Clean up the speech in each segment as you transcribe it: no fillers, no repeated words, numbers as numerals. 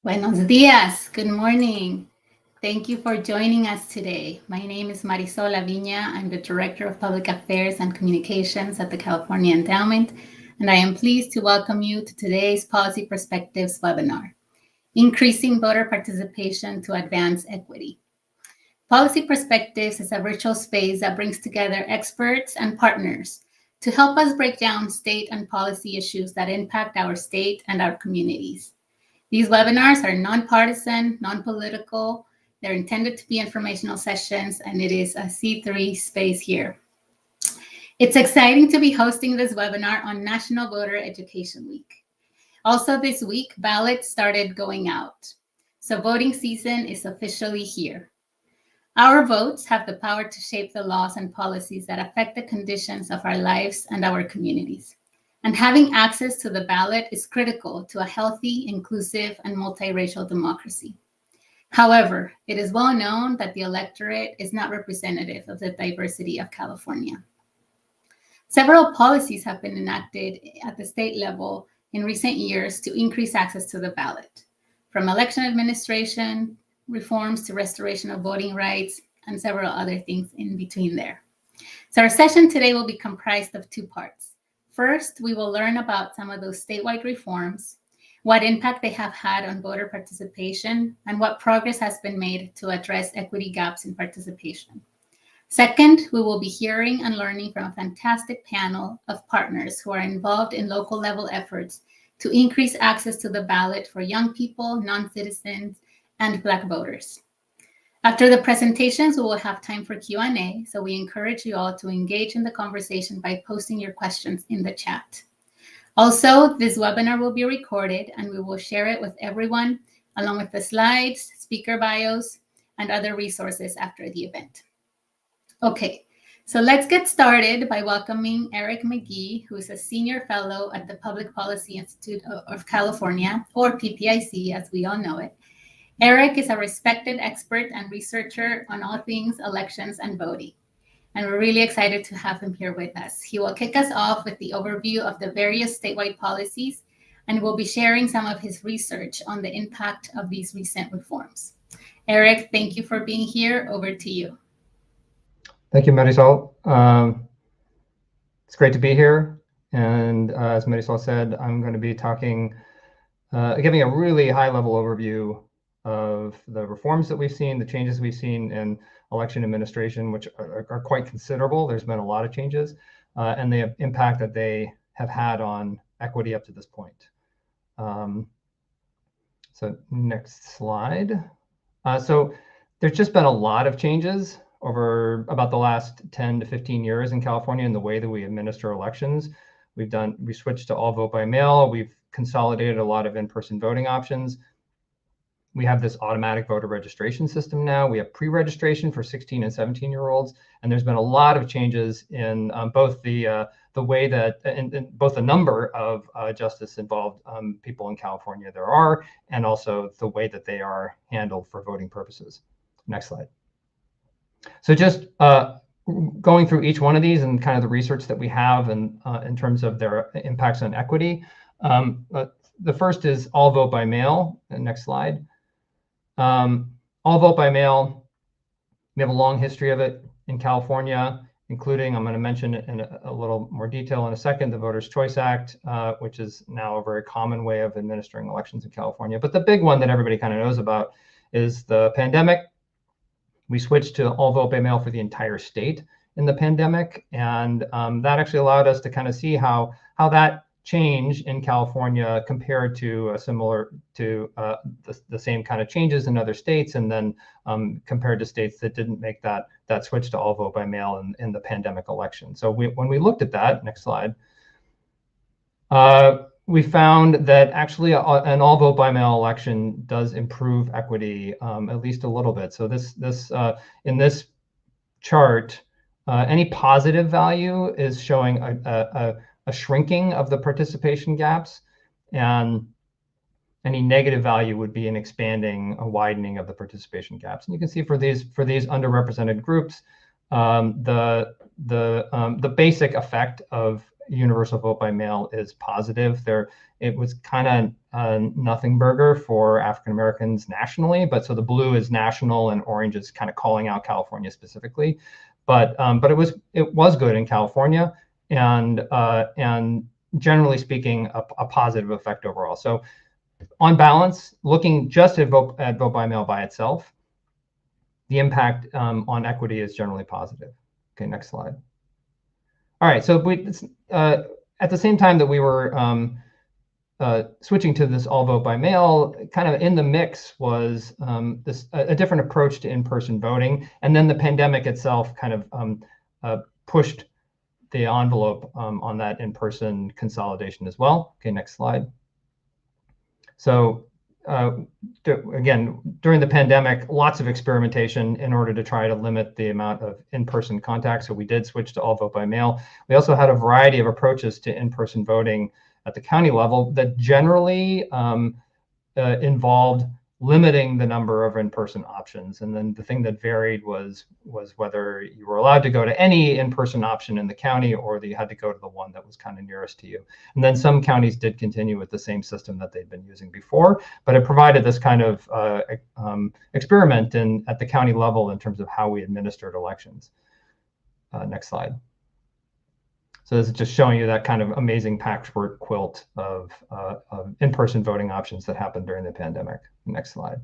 Buenos dias. Good morning. Thank you for joining us today. My name is Marisol Aviña. I'm the Director of Public Affairs and Communications at the California Endowment, and I am pleased to welcome you to today's Policy Perspectives webinar, Increasing Voter Participation to Advance Equity. Policy Perspectives is a virtual space that brings together experts and partners to help us break down state and policy issues that impact our state and our communities. These webinars are nonpartisan, non-political. They're intended to be informational sessions, and it is a C3 space here. It's exciting to be hosting this webinar on National Voter Education Week. Also this week, ballots started going out. So voting season is officially here. Our votes have the power to shape the laws and policies that affect the conditions of our lives and our communities. And having access to the ballot is critical to a healthy, inclusive, and multiracial democracy. However, it is well known that the electorate is not representative of the diversity of California. Several policies have been enacted at the state level in recent years to increase access to the ballot, from election administration reforms to restoration of voting rights, and several other things in between there. So our session today will be comprised of two parts. First, we will learn about some of those statewide reforms, what impact they have had on voter participation, and what progress has been made to address equity gaps in participation. Second, we will be hearing and learning from a fantastic panel of partners who are involved in local level efforts to increase access to the ballot for young people, non-citizens, and Black voters. After the presentations, we will have time for Q&A, so we encourage you all to engage in the conversation by posting your questions in the chat. Also, this webinar will be recorded and we will share it with everyone, along with the slides, speaker bios, and other resources after the event. Okay, so let's get started by welcoming Eric McGee, who is a senior fellow at the Public Policy Institute of California, or PPIC as we all know it. Eric is a respected expert and researcher on all things elections and voting, and we're really excited to have him here with us. He will kick us off with the overview of the various statewide policies, and will be sharing some of his research on the impact of these recent reforms. Eric, thank you for being here. Over to you. Thank you, Marisol. It's great to be here. And as Marisol said, I'm going to be giving a really high-level overview of the reforms that we've seen, the changes we've seen in election administration, which are quite considerable. There's been a lot of changes, and the impact that they have had on equity up to this point. So next slide. So there's just been a lot of changes over about the last 10 to 15 years in California in the way that we administer elections. We switched to all vote by mail. We've consolidated a lot of in-person voting options. We have this automatic voter registration system now. We have pre-registration for 16 and 17-year-olds, and there's been a lot of changes in both the way that, in both the number of justice-involved people in California there are, and also the way that they are handled for voting purposes. Next slide. So just going through each one of these and kind of the research that we have and in terms of their impacts on equity. The first is all vote by mail. Next slide. All vote by mail, we have a long history of it in California, including, I'm going to mention it in a little more detail in a second, the Voters' Choice Act, which is now a very common way of administering elections in California. But the big one that everybody kind of knows about is the pandemic. We switched to all vote by mail for the entire state in the pandemic, and that actually allowed us to kind of see how that change in California compared to the same kind of changes in other states, and then compared to states that didn't make that switch to all vote by mail in the pandemic election. So when we looked at that, next slide, we found that actually an all vote by mail election does improve equity at least a little bit. So in this chart, any positive value is showing a shrinking of the participation gaps, and any negative value would be a widening of the participation gaps. And you can see for these underrepresented groups, the basic effect of universal vote by mail is positive. It was kind of a nothing burger for African Americans nationally, but so the blue is national and orange is kind of calling out California specifically. But it was good in California, and generally speaking, a positive effect overall. So on balance, looking just at vote by mail by itself, the impact on equity is generally positive. Okay, next slide. All right, so at the same time that we were switching to this all vote by mail, kind of in the mix was a different approach to in-person voting, and then the pandemic itself kind of pushed the envelope on that in-person consolidation as well. Okay, next slide. So again, during the pandemic, lots of experimentation in order to try to limit the amount of in-person contact. So we did switch to all vote by mail. We also had a variety of approaches to in-person voting at the county level that generally involved limiting the number of in-person options. And then the thing that varied was whether you were allowed to go to any in-person option in the county or that you had to go to the one that was kind of nearest to you. And then some counties did continue with the same system that they'd been using before, but it provided this kind of experiment at the county level in terms of how we administered elections. Next slide. So this is just showing you that kind of amazing patchwork quilt of in-person voting options that happened during the pandemic. Next slide.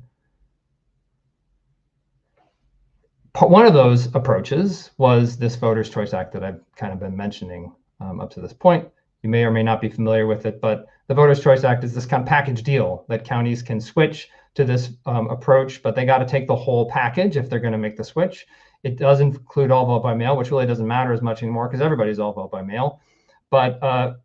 One of those approaches was this Voters' Choice Act that I've kind of been mentioning up to this point. You may or may not be familiar with it, but the Voters' Choice Act is this kind of package deal that counties can switch to this approach, but they got to take the whole package if they're going to make the switch. It does include all vote by mail, which really doesn't matter as much anymore because everybody's all vote by mail. But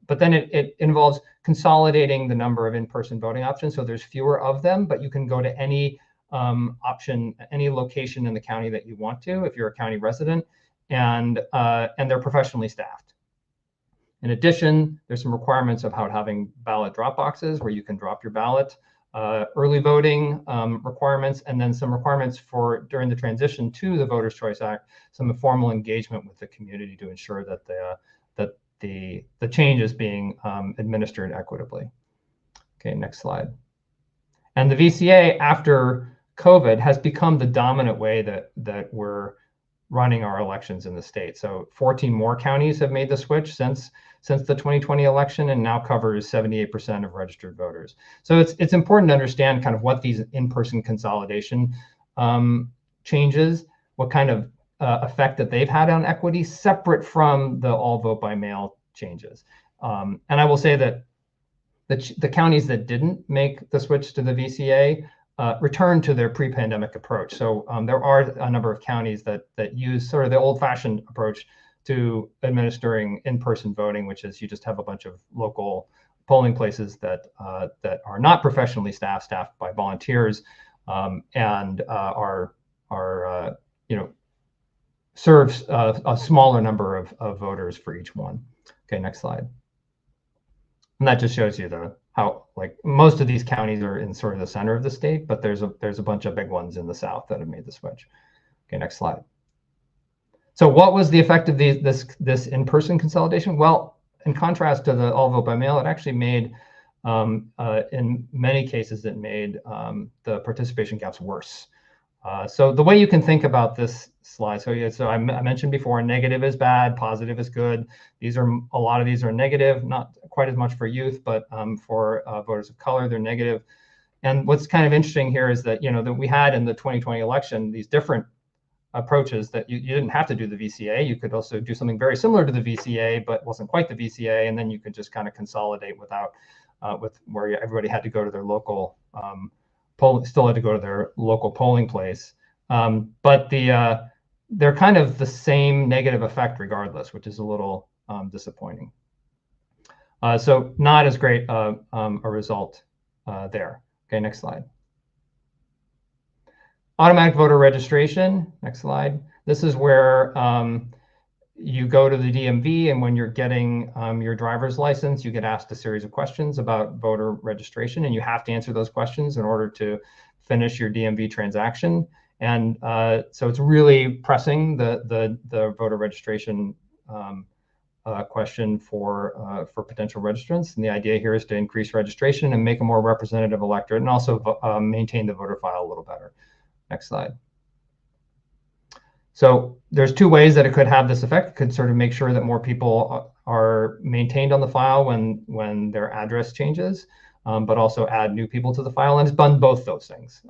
then it involves consolidating the number of in-person voting options. So there's fewer of them, but you can go to any option, any location in the county that you want to if you're a county resident, and they're professionally staffed. In addition, there's some requirements about having ballot drop boxes where you can drop your ballot, early voting requirements, and then some requirements for during the transition to the Voters' Choice Act, some informal engagement with the community to ensure that the change is being administered equitably. Okay, next slide. And the VCA after COVID has become the dominant way that we're running our elections in the state. So 14 more counties have made the switch since the 2020 election and now covers 78% of registered voters. So it's important to understand kind of what these in-person consolidation changes, what kind of effect that they've had on equity, separate from the all vote by mail changes. And I will say that the counties that didn't make the switch to the VCA returned to their pre-pandemic approach. So there are a number of counties that use sort of the old-fashioned approach to administering in-person voting, which is you just have a bunch of local polling places that are not professionally staffed by volunteers, and serves a smaller number of voters for each one. Okay, next slide. And that just shows you how like most of these counties are in sort of the center of the state, but there's a bunch of big ones in the south that have made the switch. Okay, next slide. So what was the effect of this in-person consolidation? Well, in contrast to the all vote by mail, it actually made, in many cases, it made the participation gaps worse. So the way you can think about this slide, so I mentioned before, negative is bad, positive is good. A lot of these are negative, not quite as much for youth, but for voters of color, they're negative. And what's kind of interesting here is that that we had in the 2020 election these different approaches that you didn't have to do the VCA. You could also do something very similar to the VCA, but wasn't quite the VCA, and then you could just kind of consolidate without where everybody had to go to their local still had to go to their local polling place. But they're kind of the same negative effect regardless, which is a little disappointing. So not as great a result there. Okay, next slide. Automatic voter registration, next slide. This is where you go to the DMV, and when you're getting your driver's license, you get asked a series of questions about voter registration, and you have to answer those questions in order to finish your DMV transaction. And so it's really pressing the voter registration question for potential registrants. And the idea here is to increase registration and make a more representative electorate, and also maintain the voter file a little better. Next slide. So there's two ways that it could have this effect. It could sort of make sure that more people are maintained on the file when their address changes, but also add new people to the file. And it's done both those things.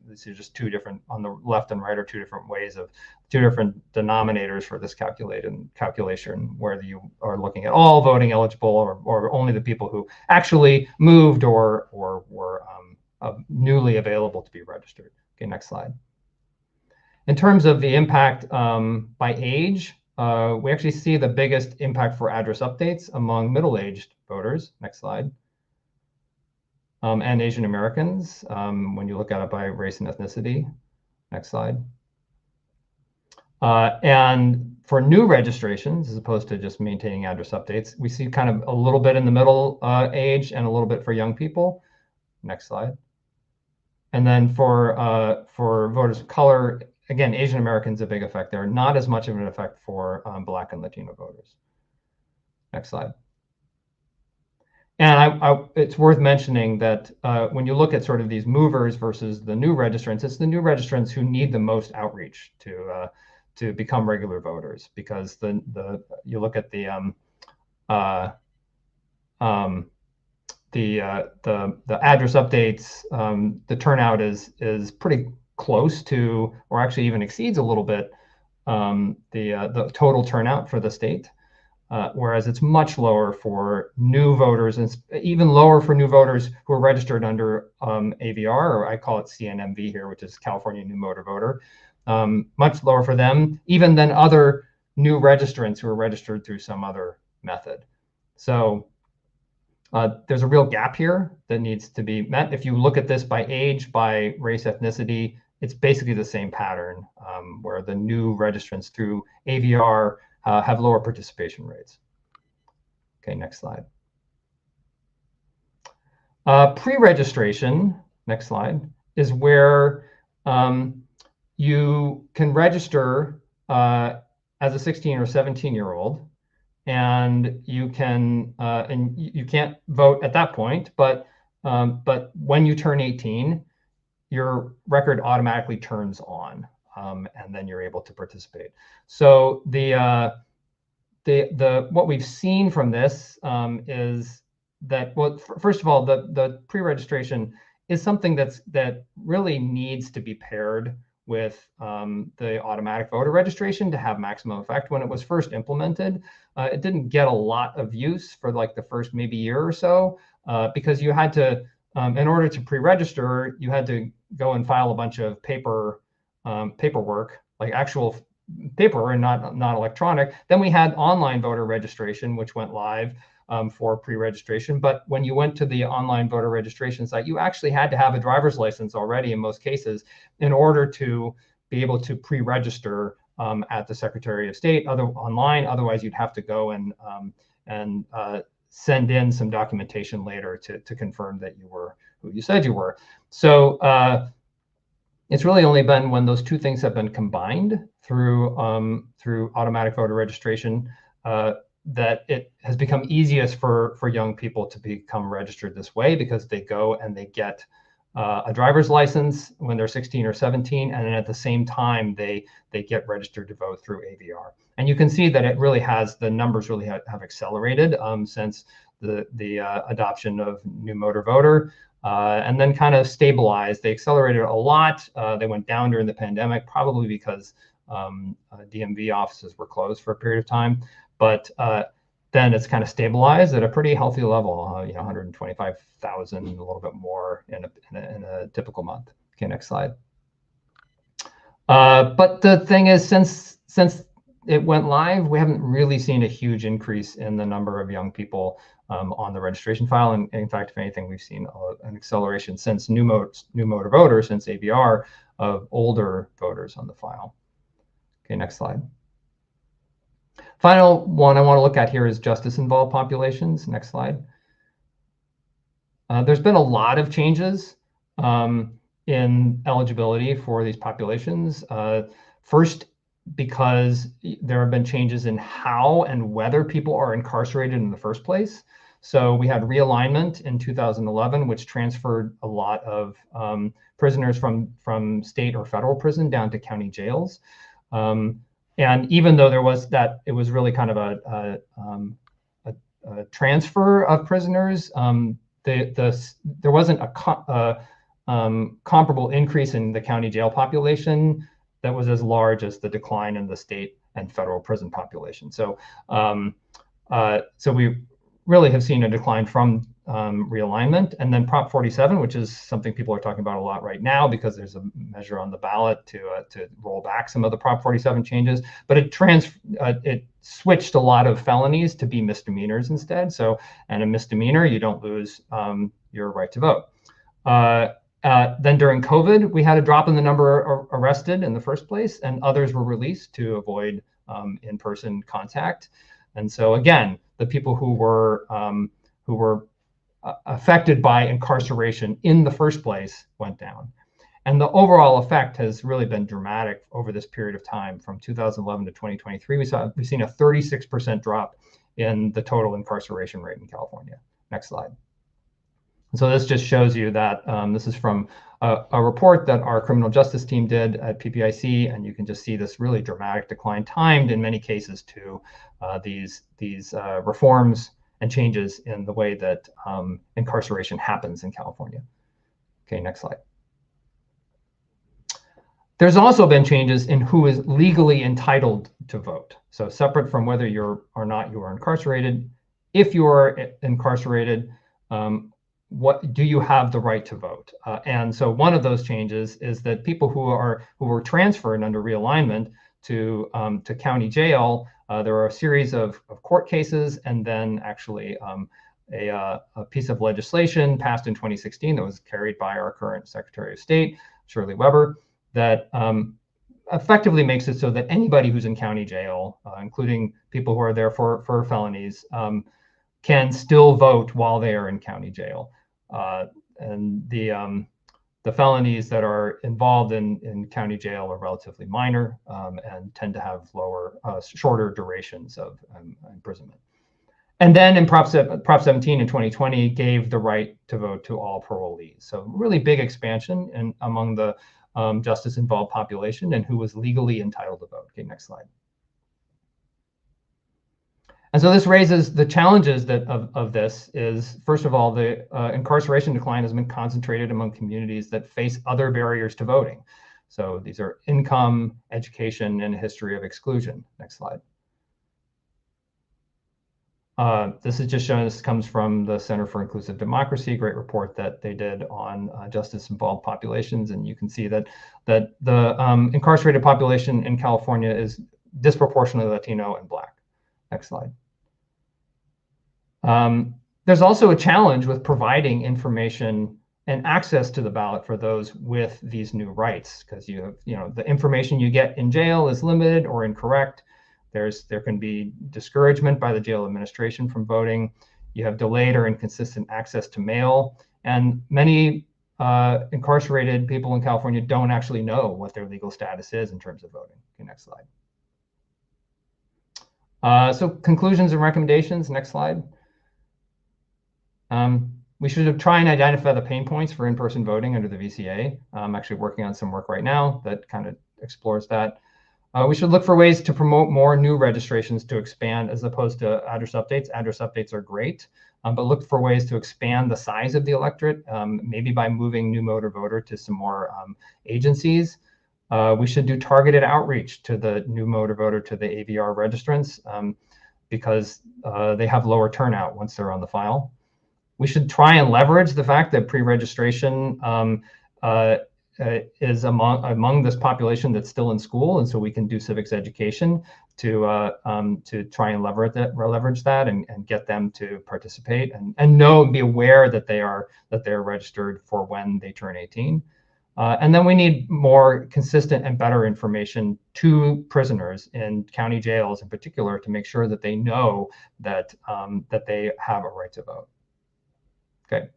These are just two different, on the left and right are two different ways of, two different denominators for this calculation, whether you are looking at all voting eligible or only the people who actually moved or were newly available to be registered. Okay, next slide. In terms of the impact by age, we actually see the biggest impact for address updates among middle-aged voters. Next slide. And Asian Americans, when you look at it by race and ethnicity. Next slide. And for new registrations, as opposed to just maintaining address updates, we see kind of a little bit in the middle age and a little bit for young people. Next slide. And then for voters of color, again, Asian Americans, a big effect there. Not as much of an effect for Black and Latino voters. Next slide. And it's worth mentioning that when you look at sort of these movers versus the new registrants, it's the new registrants who need the most outreach to become regular voters, because you look at the address updates, the turnout is pretty close to, or actually even exceeds a little bit, the total turnout for the state. Whereas it's much lower for new voters, and even lower for new voters who are registered under AVR, or I call it CNMV here, which is California New Motor Voter. Much lower for them, even than other new registrants who are registered through some other method. So there's a real gap here that needs to be met. If you look at this by age, by race, ethnicity, it's basically the same pattern, where the new registrants through AVR have lower participation rates. Okay, next slide. Pre-registration, next slide, is where you can register as a 16 or 17-year-old, and you can and you can't vote at that point, but when you turn 18, your record automatically turns on. And then you're able to participate. So what we've seen from this is that, well, first of all, the pre-registration is something that really needs to be paired with the automatic voter registration to have maximum effect. When it was first implemented, it didn't get a lot of use for like the first maybe year or so, because you had to, in order to pre-register, you had to go and file a bunch of paperwork, like actual paper and not electronic. Then we had online voter registration, which went live for pre-registration. But when you went to the online voter registration site, you actually had to have a driver's license already in most cases in order to be able to pre-register at the Secretary of State online. Otherwise, you'd have to go and send in some documentation later to confirm that you were who you said you were. So it's really only been when those two things have been combined through automatic voter registration that it has become easiest for young people to become registered this way, because they go and they get a driver's license when they're 16 or 17, and then at the same time they get registered to vote through AVR. And you can see that it really has, the numbers really have accelerated since the adoption of New Motor Voter. And then kind of stabilized. They accelerated a lot. They went down during the pandemic, probably because DMV offices were closed for a period of time. But then it's kind of stabilized at a pretty healthy level, 125,000, a little bit more in a typical month. Okay, next slide. But the thing is, since it went live, we haven't really seen a huge increase in the number of young people on the registration file. And in fact, if anything, we've seen an acceleration since New Motor Voter, since AVR, of older voters on the file. Okay, next slide. Final one I want to look at here is justice-involved populations. Next slide. There's been a lot of changes in eligibility for these populations. First, because there have been changes in how and whether people are incarcerated in the first place. So we had realignment in 2011, which transferred a lot of prisoners from state or federal prison down to county jails. And even though there was that, it was really kind of a transfer of prisoners. There wasn't a comparable increase in the county jail population that was as large as the decline in the state and federal prison population. So we really have seen a decline from realignment. And then Prop 47, which is something people are talking about a lot right now because there's a measure on the ballot to roll back some of the Prop 47 changes, but it switched a lot of felonies to be misdemeanors instead. So, and a misdemeanor, you don't lose your right to vote. Then during COVID, we had a drop in the number arrested in the first place, and others were released to avoid in-person contact. And so again, the people who were affected by incarceration in the first place went down. And the overall effect has really been dramatic over this period of time from 2011 to 2023. We've seen a 36% drop in the total incarceration rate in California. Next slide. So this just shows you that this is from a report that our criminal justice team did at PPIC, and you can just see this really dramatic decline, timed in many cases to these reforms and changes in the way that incarceration happens in California. Okay, next slide. There's also been changes in who is legally entitled to vote. So separate from whether you are incarcerated, if you are incarcerated, what do you have the right to vote? And so one of those changes is that people who were transferred under realignment to county jail, there are a series of court cases, and then actually a piece of legislation passed in 2016 that was carried by our current Secretary of State, Shirley Weber, that effectively makes it so that anybody who's in county jail, including people who are there for felonies, can still vote while they are in county jail. And the felonies that are involved in county jail are relatively minor and tend to have shorter durations of imprisonment. And then in Prop 17 in 2020 gave the right to vote to all parolees. So really big expansion among the justice-involved population and who was legally entitled to vote. Okay, next slide. And so this raises the challenges of this is, first of all, the incarceration decline has been concentrated among communities that face other barriers to voting. So these are income, education, and a history of exclusion. Next slide. This is just showing, this comes from the Center for Inclusive Democracy, great report that they did on justice-involved populations. And you can see that the incarcerated population in California is disproportionately Latino and Black. Next slide. There's also a challenge with providing information and access to the ballot for those with these new rights, because the information you get in jail is limited or incorrect. There can be discouragement by the jail administration from voting. You have delayed or inconsistent access to mail, and many incarcerated people in California don't actually know what their legal status is in terms of voting. Okay, next slide. So conclusions and recommendations. Next slide. We should try and identify the pain points for in-person voting under the VCA. I'm actually working on some work right now that kind of explores that. We should look for ways to promote more new registrations to expand as opposed to address updates. Address updates are great, but look for ways to expand the size of the electorate, maybe by moving new motor voter to some more agencies. We should do targeted outreach to the new motor voter, to the AVR registrants, because they have lower turnout once they're on the file. We should try and leverage the fact that pre-registration is among this population that's still in school, and so we can do civics education to try and leverage that and get them to participate and be aware that they're registered for when they turn 18. And then we need more consistent and better information to prisoners in county jails in particular to make sure that they know that they have a right to vote. Okay,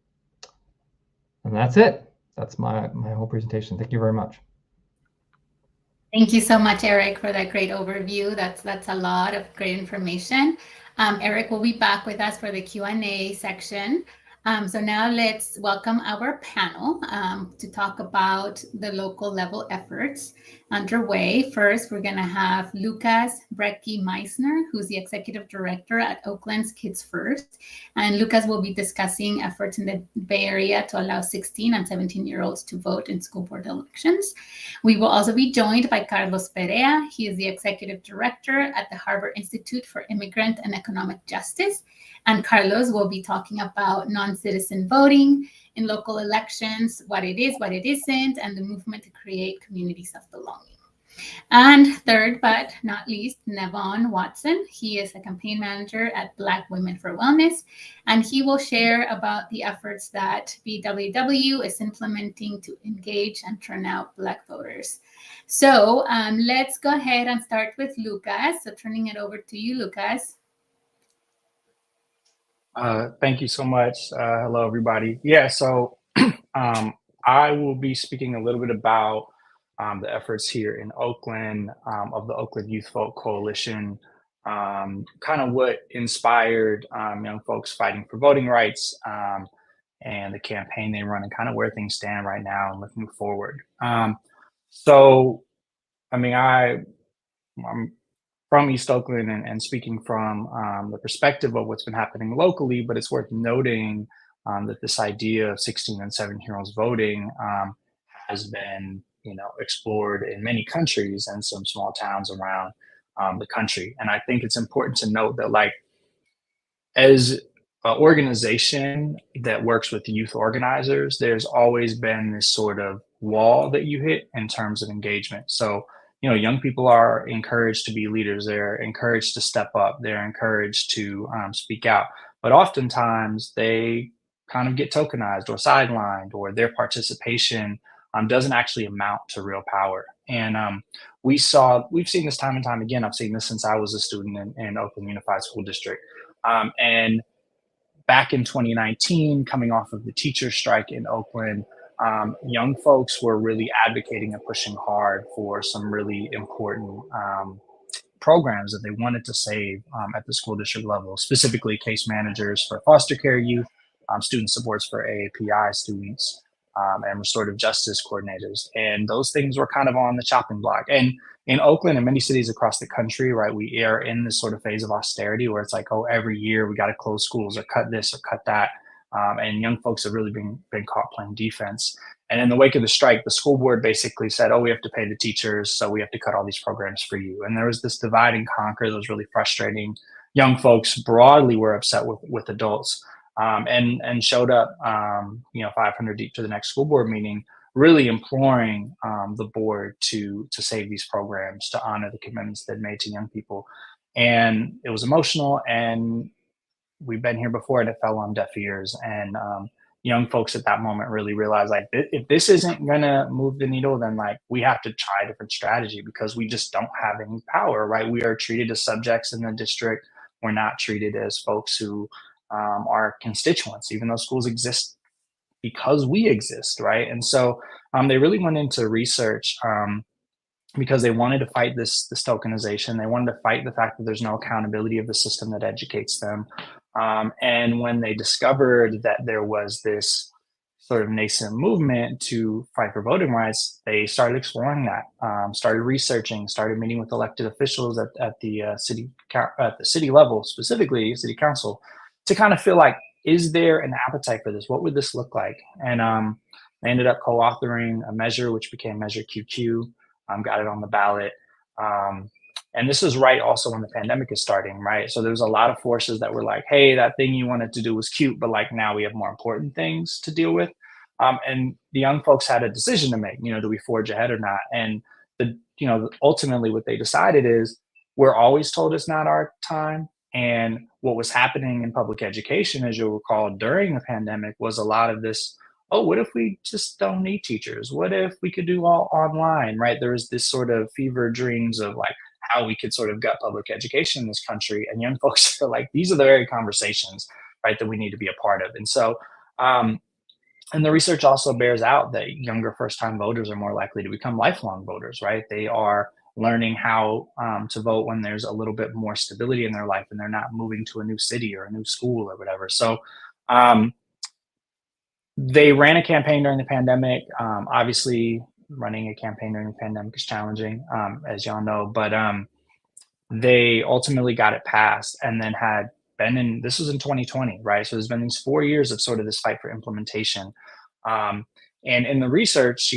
and that's it. That's my whole presentation. Thank you very much. Thank you so much, Eric, for that great overview. That's a lot of great information. Eric will be back with us for the Q&A section. So now let's welcome our panel to talk about the local level efforts underway. First, we're going to have Lucas Brecky Meissner, who's the Executive Director at Oakland's Kids First. And Lucas will be discussing efforts in the Bay Area to allow 16 and 17-year-olds to vote in school board elections. We will also be joined by Carlos Perea. He is the Executive Director at the Harvard Institute for Immigrant and Economic Justice. And Carlos will be talking about non-citizen voting in local elections, what it is, what it isn't, and the movement to create communities of belonging. And third, but not least, Nevon Watson. He is a campaign manager at Black Women for Wellness, and he will share about the efforts that BWW is implementing to engage and turn out Black voters. So let's go ahead and start with Lucas. So turning it over to you, Lucas. Thank you so much. Hello, everybody. Yeah, so I will be speaking a little bit about the efforts here in Oakland of the Oakland Youth Vote Coalition, kind of what inspired young folks fighting for voting rights and the campaign they run and kind of where things stand right now and looking forward. So, I mean, I'm from East Oakland and speaking from the perspective of what's been happening locally, but it's worth noting that this idea of 16 and 17-year-olds voting has been, explored in many countries and some small towns around the country. And I think it's important to note that, like, as an organization that works with youth organizers, there's always been this sort of wall that you hit in terms of engagement. So, young people are encouraged to be leaders. They're encouraged to step up. They're encouraged to speak out. But oftentimes they kind of get tokenized or sidelined, or their participation doesn't actually amount to real power. And we've seen this time and time again. I've seen this since I was a student in Oakland Unified School District. And back in 2019, coming off of the teacher strike in Oakland, young folks were really advocating and pushing hard for some really important programs that they wanted to save at the school district level, specifically case managers for foster care youth, student supports for AAPI students, and restorative justice coordinators. And those things were kind of on the chopping block. And in Oakland and many cities across the country, right, we are in this sort of phase of austerity where it's like, oh, every year we got to close schools or cut this or cut that. And young folks have really been caught playing defense. And in the wake of the strike, the school board basically said, oh, we have to pay the teachers, so we have to cut all these programs for you. And there was this divide and conquer that was really frustrating. Young folks broadly were upset with adults and showed up, 500 deep to the next school board meeting, really imploring the board to save these programs, to honor the commitments they'd made to young people. And it was emotional, and we've been here before, and it fell on deaf ears. And young folks at that moment really realized, like, if this isn't gonna move the needle, then like we have to try a different strategy, because we just don't have any power, right? We are treated as subjects in the district. We're not treated as folks who are constituents, even though schools exist because we exist, right? And so they really went into research because they wanted to fight this tokenization. They wanted to fight the fact that there's no accountability of the system that educates them. And when they discovered that there was this sort of nascent movement to fight for voting rights, they started exploring that, started researching, started meeting with elected officials at the city level, specifically city council, to kind of feel like, is there an appetite for this? What would this look like? And they ended up co-authoring a measure, which became Measure QQ, got it on the ballot. And this is right also when the pandemic is starting, right? So there's a lot of forces that were like, hey, that thing you wanted to do was cute, but like now we have more important things to deal with. And the young folks had a decision to make, do we forge ahead or not? And ultimately what they decided is, we're always told it's not our time. And what was happening in public education, as you'll recall, during the pandemic, was a lot of this, oh, what if we just don't need teachers? What if we could do all online, right? There was this sort of fever dreams of like how we could sort of gut public education in this country. And young folks are like, these are the very conversations, right, that we need to be a part of. And so And the research also bears out that younger first-time voters are more likely to become lifelong voters, right? They are learning how to vote when there's a little bit more stability in their life and they're not moving to a new city or a new school or whatever. So they ran a campaign during the pandemic. Obviously, running a campaign during the pandemic is challenging, as y'all know, but they ultimately got it passed and then had been in, this was in 2020, right? So there's been these 4 years of sort of this fight for implementation. And in the research,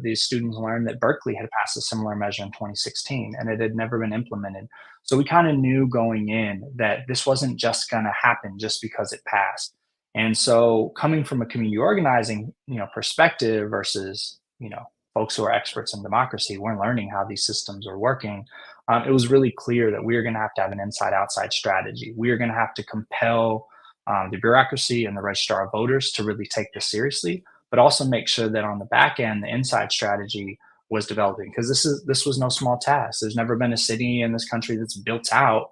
these students learned that Berkeley had passed a similar measure in 2016 and it had never been implemented. So we kind of knew going in that this wasn't just going to happen just because it passed. And so coming from a community organizing, perspective versus, folks who are experts in democracy, we're learning how these systems are working. It was really clear that we are going to have an inside-outside strategy. We are going to have to compel the bureaucracy and the registrar of voters to really take this seriously, but also make sure that on the back end, the inside strategy was developing, because this was no small task. There's never been a city in this country that's built out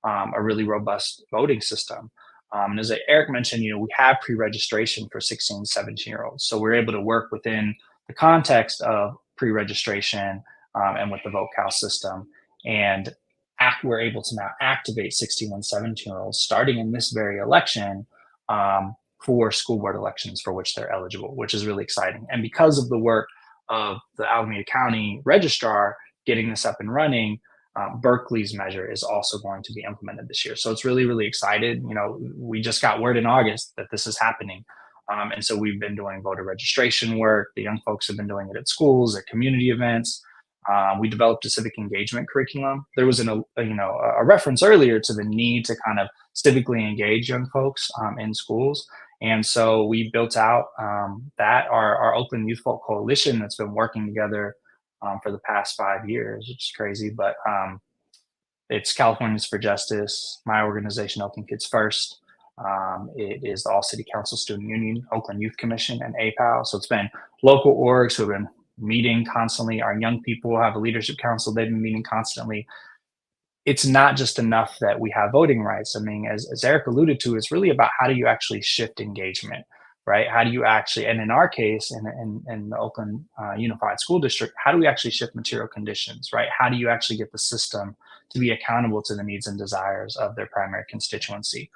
a really robust voting system. And as Eric mentioned, we have pre-registration for 16, 17-year-olds. So we're able to work within the context of pre-registration and with the VoteCal system. And we're able to now activate 16 and 17-year-olds starting in this very election for school board elections for which they're eligible, which is really exciting. And because of the work of the Alameda County registrar getting this up and running, Berkeley's measure is also going to be implemented this year. So it's really, really excited. We just got word in August that this is happening. And so we've been doing voter registration work. The young folks have been doing it at schools, at community events. We developed a civic engagement curriculum. There was a reference earlier to the need to kind of civically engage young folks in schools. And so we built out that our Oakland Youth Vote Coalition that's been working together for the past 5 years, which is crazy, but it's Californians for Justice, my organization, Oakland Kids First. It is the All City Council Student Union, Oakland Youth Commission, and APAL. So it's been local orgs who have been meeting constantly. Our young people have a leadership council. They've been meeting constantly. It's not just enough that we have voting rights. I mean, as Eric alluded to, it's really about how do you actually shift engagement, right? How do you actually, and in our case, in the Oakland Unified School District, how do we actually shift material conditions, right? How do you actually get the system to be accountable to the needs and desires of their primary constituency?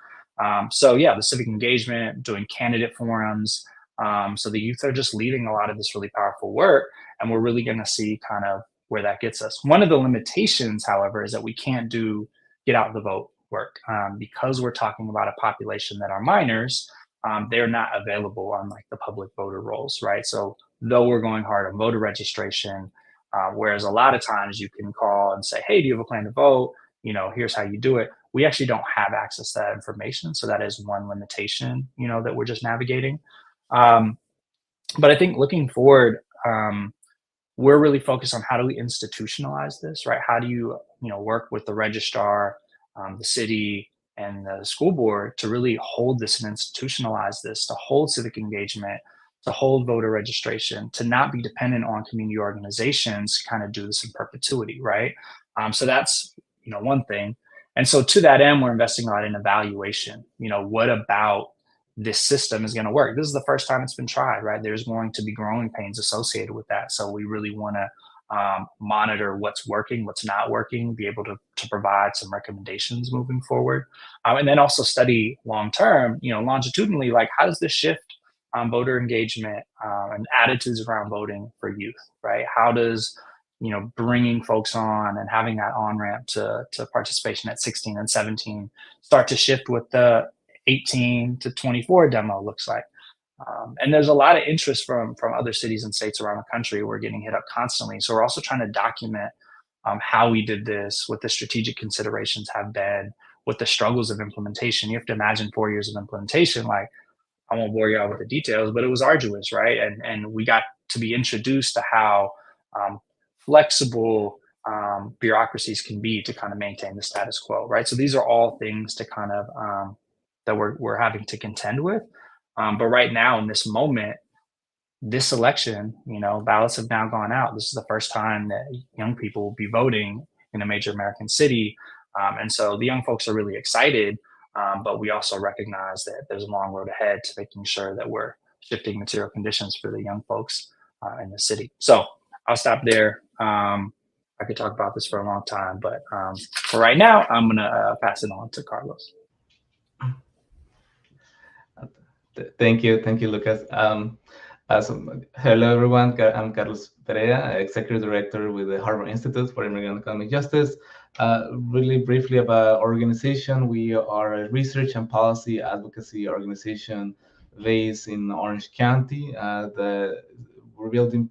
So yeah, the civic engagement, doing candidate forums. So the youth are just leading a lot of this really powerful work, and we're really going to see kind of where that gets us. One of the limitations, however, is that we can't do get out the vote work because we're talking about a population that are minors. They're not available on like the public voter rolls, right? So though we're going hard on voter registration, whereas a lot of times you can call and say, hey, do you have a plan to vote? Here's how you do it. We actually don't have access to that information. So that is one limitation, that we're just navigating. But I think looking forward, we're really focused on how do we institutionalize this, right? How do you, work with the registrar, the city, and the school board to really hold this and institutionalize this, to hold civic engagement, to hold voter registration, to not be dependent on community organizations to kind of do this in perpetuity, right? So that's, one thing. And so to that end, we're investing a lot in evaluation. What about this system is going to work? This is the first time it's been tried, right? There's going to be growing pains associated with that. So we really want to monitor what's working, what's not working, be able to provide some recommendations moving forward. And then also study long-term, longitudinally, like how does this shift voter engagement and attitudes around voting for youth, right? How does, bringing folks on and having that on-ramp to participation at 16 and 17 start to shift with the 18 to 24 demo looks like. And there's a lot of interest from other cities and states around the country. We're getting hit up constantly. So we're also trying to document how we did this, what the strategic considerations have been, what the struggles of implementation. You have to imagine 4 years of implementation. Like, I won't bore you out with the details, but it was arduous, right? And we got to be introduced to how flexible bureaucracies can be to kind of maintain the status quo, right? So these are all things to kind of that we're having to contend with. But right now in this moment, this election, ballots have now gone out. This is the first time that young people will be voting in a major American city. And so the young folks are really excited, but we also recognize that there's a long road ahead to making sure that we're shifting material conditions for the young folks in the city. So I'll stop there. I could talk about this for a long time, but for right now, I'm gonna pass it on to Carlos. Thank you, Lucas. Hello, everyone. I'm Carlos Perea, Executive Director with the Harvard Institute for Immigrant Economic Justice. Really briefly about our organization, we are a research and policy advocacy organization based in Orange County. We're building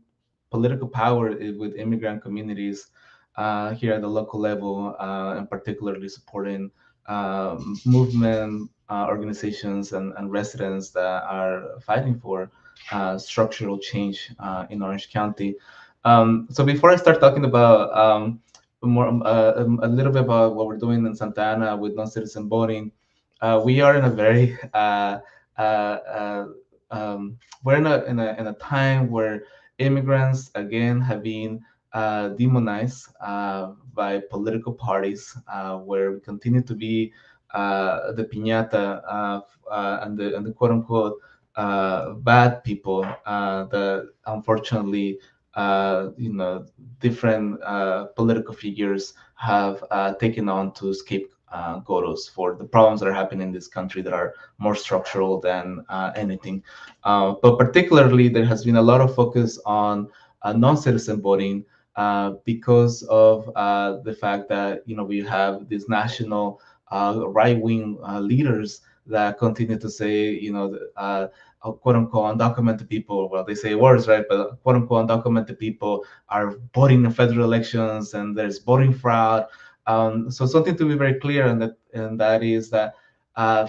political power with immigrant communities here at the local level, and particularly supporting movement organizations and residents that are fighting for structural change in Orange County. So before I start talking about a little bit about what we're doing in Santa Ana with non-citizen voting, we are in a very we're in a time where immigrants again have been demonized by political parties, where we continue to be the piñata and the quote unquote bad people that unfortunately different political figures have taken on to scapegoats for the problems that are happening in this country that are more structural than anything. But particularly, there has been a lot of focus on non-citizen voting because of the fact that we have these national right-wing leaders that continue to say, quote unquote undocumented people. Well, they say words, right? But quote unquote undocumented people are voting in federal elections, and there's voting fraud. So something to be very clear, and that is that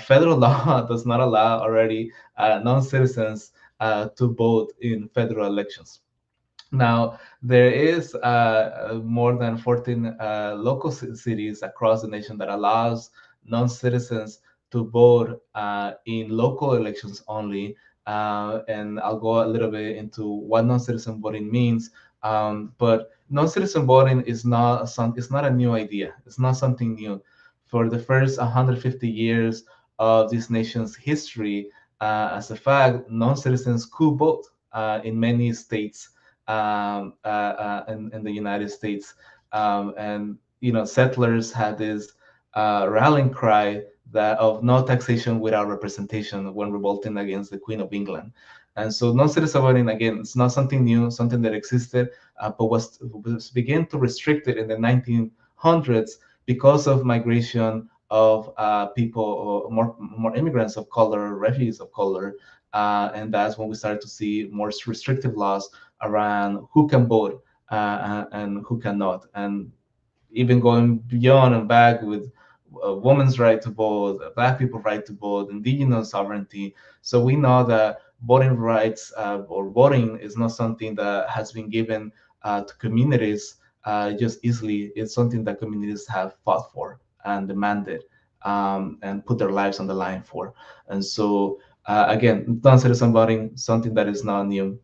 federal law does not allow already non-citizens to vote in federal elections. Now, there is more than 14 local cities across the nation that allows non-citizens to vote in local elections only. And I'll go a little bit into what non-citizen voting means. But non-citizen voting is not it's not a new idea. It's not something new. For the first 150 years of this nation's history, as a fact, non-citizens could vote in many states in the United States. And settlers had this rallying cry that of no taxation without representation when revolting against the Queen of England. And so non-citizen voting, again, it's not something new, something that existed, but was began to restrict it in the 1900s because of migration of people, or more immigrants of color, refugees of color, and that's when we started to see more restrictive laws around who can vote and who cannot, and even going beyond and back with a woman's right to vote, Black people's right to vote, indigenous sovereignty. So we know that voting rights or voting is not something that has been given to communities just easily. It's something that communities have fought for and demanded and put their lives on the line for. And so again, non-citizen voting, something that is not new.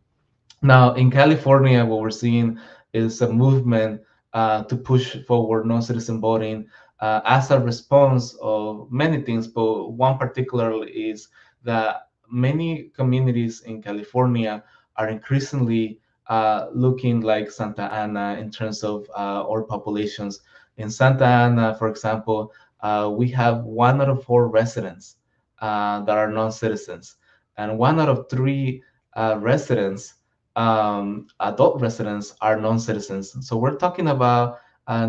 Now, in California, what we're seeing is a movement to push forward non-citizen voting as a response of many things, but one particularly is that many communities in California are increasingly looking like Santa Ana in terms of our populations. In Santa Ana, for example, we have 1 out of 4 residents that are non-citizens, and 1 out of 3 residents, adult residents, are non-citizens. So we're talking about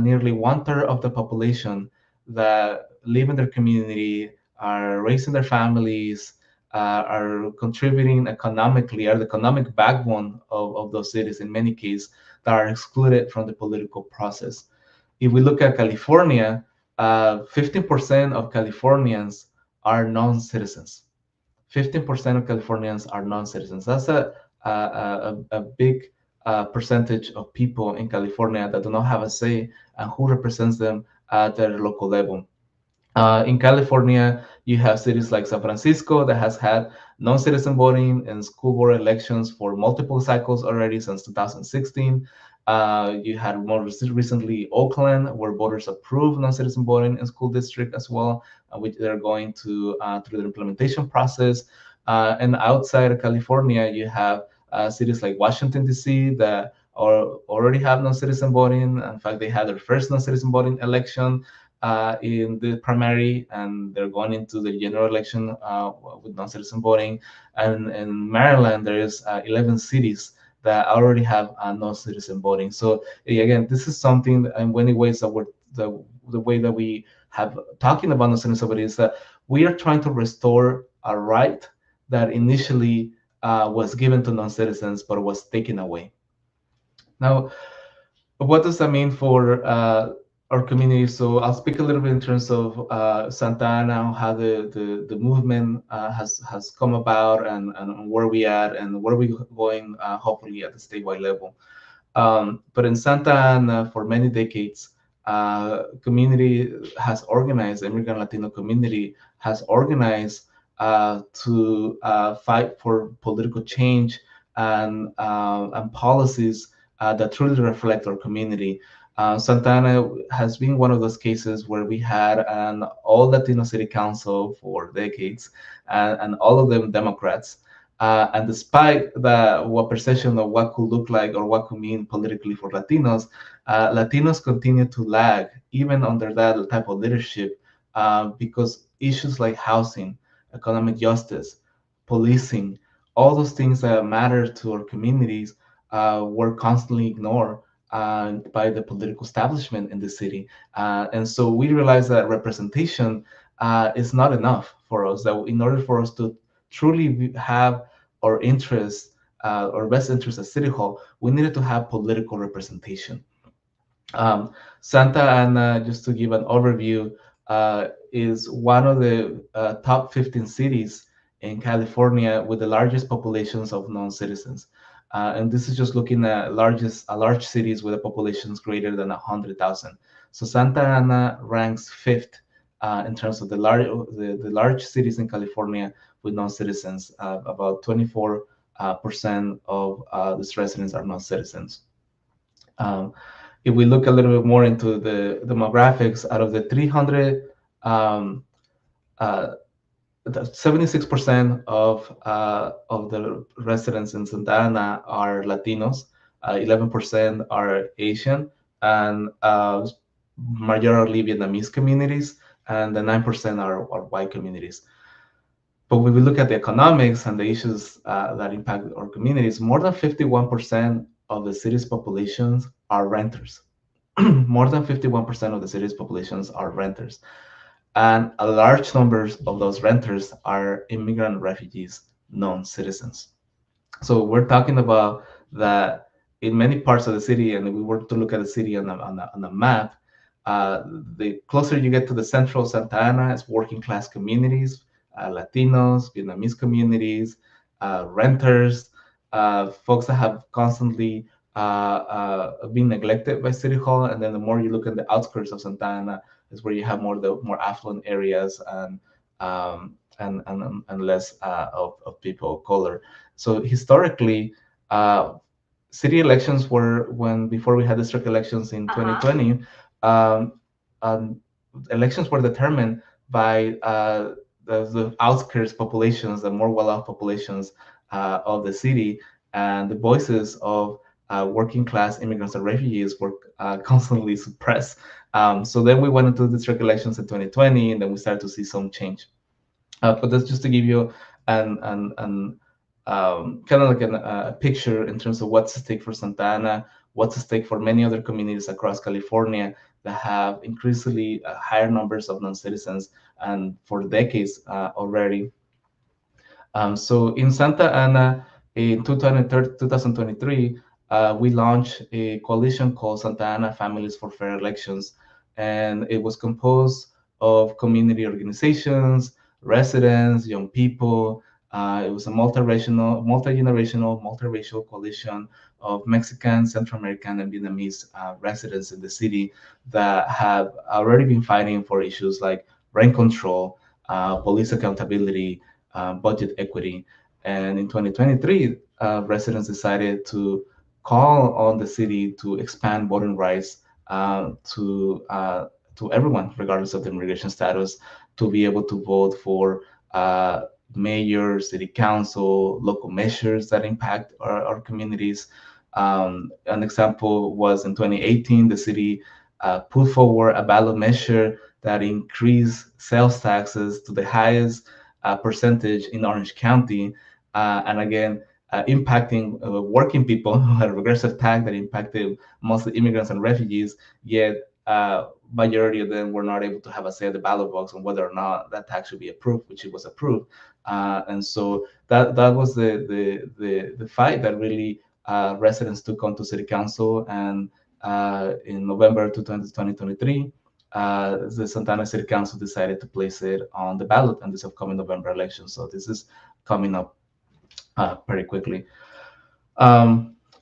nearly 1/3 of the population that live in their community, are raising their families, are contributing economically, are the economic backbone of those cities in many cases, that are excluded from the political process. If we look at California, 15% of Californians are non-citizens. 15% of Californians are non-citizens. That's a big percentage of people in California that do not have a say and who represents them at their local level. In California, you have cities like San Francisco that has had non-citizen voting in school board elections for multiple cycles already since 2016. You had more recently Oakland, where voters approved non-citizen voting in school district as well, which they're going to through the implementation process. And outside of California, you have cities like Washington, D.C. that already have non-citizen voting. In fact, they had their first non-citizen voting election in the primary, and they're going into the general election with non-citizen voting. And in Maryland, there is 11 cities that already have non-citizen voting. So again, this is something in many ways that the way that we have talking about non-citizen voting is that we are trying to restore a right that initially was given to non-citizens but was taken away. Now, what does that mean for our community? So I'll speak a little bit in terms of Santa Ana, how the movement has come about, and where we at, and where we going, hopefully at the statewide level. But in Santa Ana, for many decades, community has organized, immigrant Latino community has organized to fight for political change and policies that truly reflect our community. Santa Ana has been one of those cases where we had an all Latino city council for decades, and all of them Democrats. And despite what perception of what could look like or what could mean politically for Latinos, Latinos continue to lag even under that type of leadership because issues like housing, economic justice, policing, all those things that matter to our communities were constantly ignored by the political establishment in the city. And so we realized that representation is not enough for us, that in order for us to truly have our interests, our best interests at City Hall, we needed to have political representation. Santa Ana, just to give an overview, is one of the top 15 cities in California with the largest populations of non-citizens. And this is just looking at large cities with populations greater than 100,000. So Santa Ana ranks fifth in terms of the large cities in California with non-citizens. About 24% of its residents are non-citizens. If we look a little bit more into the demographics, out of the 300, 76% of the residents in Santa Ana are Latinos, 11% are Asian, and majority Vietnamese communities, and the 9% are white communities. But when we look at the economics and the issues that impact our communities, more than 51% of the city's populations are renters. More than 51% of the city's populations are renters. And a large number of those renters are immigrant refugees, non-citizens. So we're talking about that in many parts of the city, and if we were to look at the city on a map, the closer you get to the central Santa Ana, it's working class communities, Latinos, Vietnamese communities, renters, folks that have constantly been neglected by City Hall. And then the more you look at the outskirts of Santa Ana, is where you have the more affluent areas and less of people of color. So historically, city elections were before we had district elections in 2020. Elections were determined by the outskirts populations, the more well-off populations of the city, and the voices of working class immigrants and refugees were constantly suppressed. So then we went into district elections in 2020, and then we started to see some change. But that's just to give you kind of like a picture in terms of what's at stake for Santa Ana, what's at stake for many other communities across California that have increasingly higher numbers of non-citizens, and for decades already. So in Santa Ana, in 2023, we launched a coalition called Santa Ana Families for Fair Elections, and it was composed of community organizations, residents, young people. It was a multi-generational, multiracial coalition of Mexican, Central American, and Vietnamese residents in the city that have already been fighting for issues like rent control, police accountability, budget equity. And in 2023, residents decided to call on the city to expand voting rights to everyone, regardless of their immigration status, to be able to vote for mayor, city council, local measures that impact our communities. An example was in 2018, the city put forward a ballot measure that increased sales taxes to the highest percentage in Orange County. And again, impacting working people who had a regressive tax that impacted mostly immigrants and refugees, yet majority of them were not able to have a say at the ballot box on whether or not that tax should be approved, which it was approved. And so that was the fight that really residents took on to city council. And in November 2023, the Santana City Council decided to place it on the ballot in this upcoming November election. So this is coming up pretty quickly.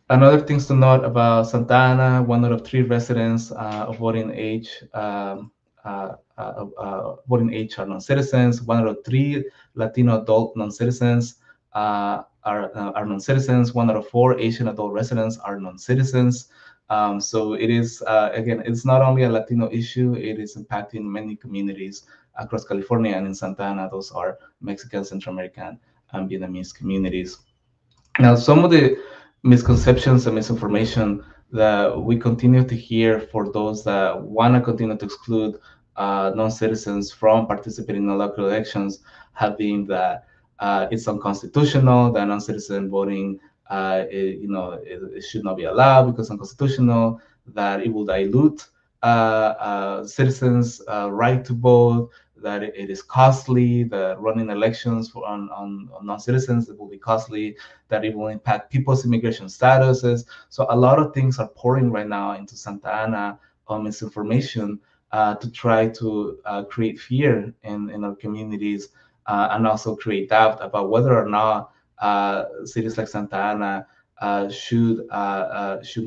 Another things to note about Santa Ana: 1 out of 3 residents of voting age are non-citizens. 1 out of 3 Latino adult non-citizens are non-citizens. 1 out of 4 Asian adult residents are non-citizens. So it is, again, it's not only a Latino issue, it is impacting many communities across California, and in Santa Ana, those are Mexican, Central American, and Vietnamese communities. Now, some of the misconceptions and misinformation that we continue to hear for those that want to continue to exclude non-citizens from participating in local elections have been that it's unconstitutional, that non-citizen voting it should not be allowed because it's unconstitutional, that it will dilute citizens' right to vote, that it is costly, that running elections on non-citizens it will be costly, that it will impact people's immigration statuses. So a lot of things are pouring right now into Santa Ana on misinformation to try to create fear in our communities and also create doubt about whether or not cities like Santa Ana should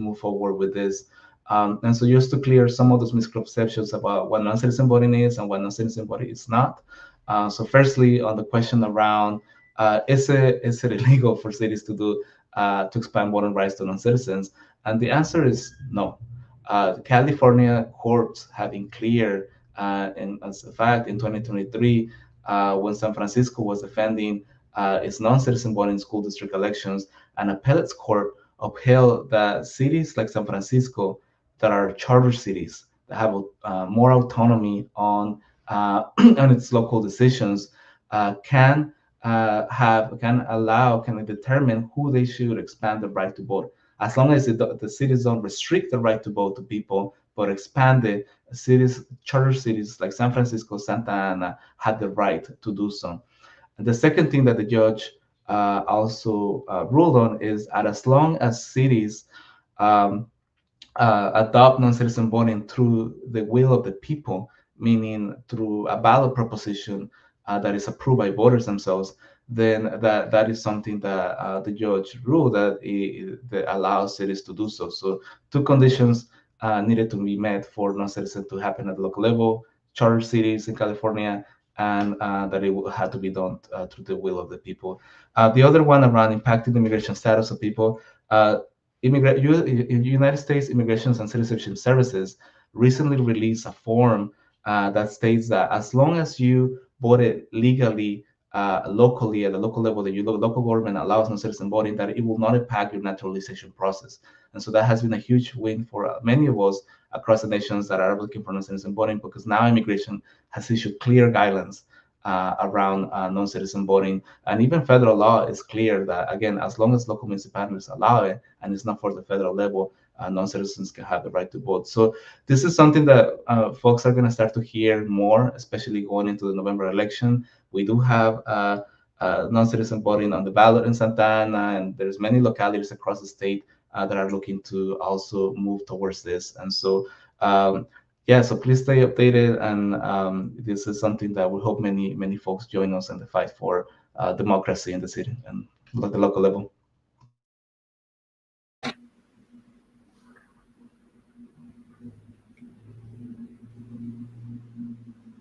move forward with this. And so just to clear some of those misconceptions about what non-citizen voting is and what non-citizen voting is not. So firstly, on the question around is it illegal for cities to do to expand voting rights to non-citizens? And the answer is no. California courts have been clear, and as a fact, in 2023, when San Francisco was defending its non-citizen voting school district elections, an appellate's court upheld that cities like San Francisco, that are charter cities that have more autonomy on on its local decisions, can determine who they should expand the right to vote, as long as the cities don't restrict the right to vote to people, but expand it. Charter cities like San Francisco, Santa Ana had the right to do so. And the second thing that the judge also ruled on is that as long as cities adopt non-citizen voting through the will of the people, meaning through a ballot proposition that is approved by voters themselves, then that is something that the judge ruled that allows cities to do so. So 2 conditions needed to be met for non-citizen to happen at the local level: charter cities in California, and that it had to be done through the will of the people. The other one around impacting the immigration status of people. United States Immigration and Citizenship Services recently released a form that states that as long as you voted legally locally at the local level, that your local government allows non-citizen voting, that it will not impact your naturalization process. And so that has been a huge win for many of us across the nations that are looking for non-citizen voting, because now immigration has issued clear guidelines around non-citizen voting. And even federal law is clear that, again, as long as local municipalities allow it and it's not for the federal level, non-citizens can have the right to vote. So this is something that folks are going to start to hear more, especially going into the November election. We do have non-citizen voting on the ballot in Santa Ana, and there's many localities across the state that are looking to also move towards this. And so yeah, so please stay updated, and this is something that we hope many folks join us in the fight for democracy in the city and at the local level.